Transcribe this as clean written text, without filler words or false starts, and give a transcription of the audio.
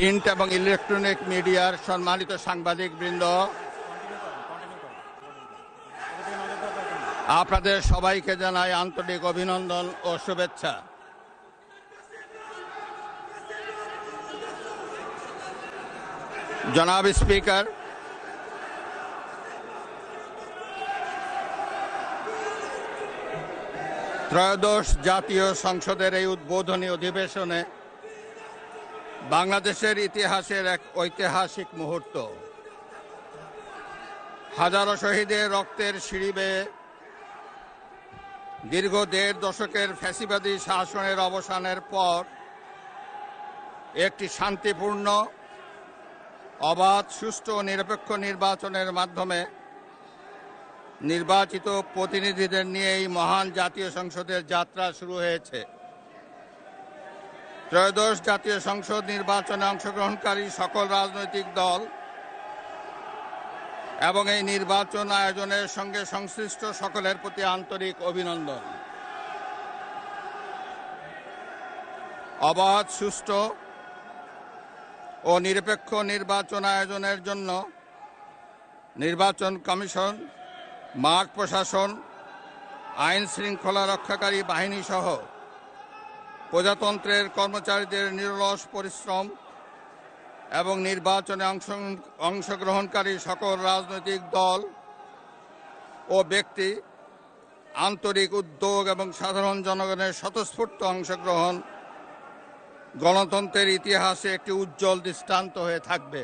Print এবং electronic মিডিয়ার সম্মানিত সাংবাদিকবৃন্দ, আপনাদের সবাইকে জানাই আন্তরিক অভিনন্দন ও শুভেচ্ছা। জনাব স্পিকার, ত্রয়োদশ জাতীয় সংসদের এই উদ্বোধনী অধিবেশনে বাংলাদেশের ইতিহাসের এক ঐতিহাসিক মুহূর্ত। হাজারো শহীদের রক্তের সিঁড়ি বেয়ে দীর্ঘ ১.৫ দশকের ফ্যাসিবাদী শাসনের অবসানের পর একটি শান্তিপূর্ণ, অবাধ, সুষ্ঠু ও নিরপেক্ষ নির্বাচনের মাধ্যমে নির্বাচিত প্রতিনিধিদের নিয়ে এই মহান জাতীয় সংসদের যাত্রা শুরু হয়েছে। ত্রয়োদশ জাতীয় সংসদ নির্বাচনে অংশগ্রহণকারী সকল রাজনৈতিক দল এবং এই নির্বাচন আয়োজনের সঙ্গে সংশ্লিষ্ট সকলের প্রতি আন্তরিক অভিনন্দন। অবাধ, সুষ্ঠু ও নিরপেক্ষ নির্বাচন আয়োজনের জন্য নির্বাচন কমিশন, মাঠ প্রশাসন, আইন শৃঙ্খলা রক্ষাকারী বাহিনী সহ প্রজাতন্ত্রের কর্মচারীদের নিরলস পরিশ্রম এবং নির্বাচনে অংশগ্রহণকারী সকল রাজনৈতিক দল ও ব্যক্তি, আন্তরিক উদ্যোগ এবং সাধারণ জনগণের স্বতঃস্ফূর্ত অংশগ্রহণ গণতন্ত্রের ইতিহাসে একটি উজ্জ্বল দৃষ্টান্ত হয়ে থাকবে।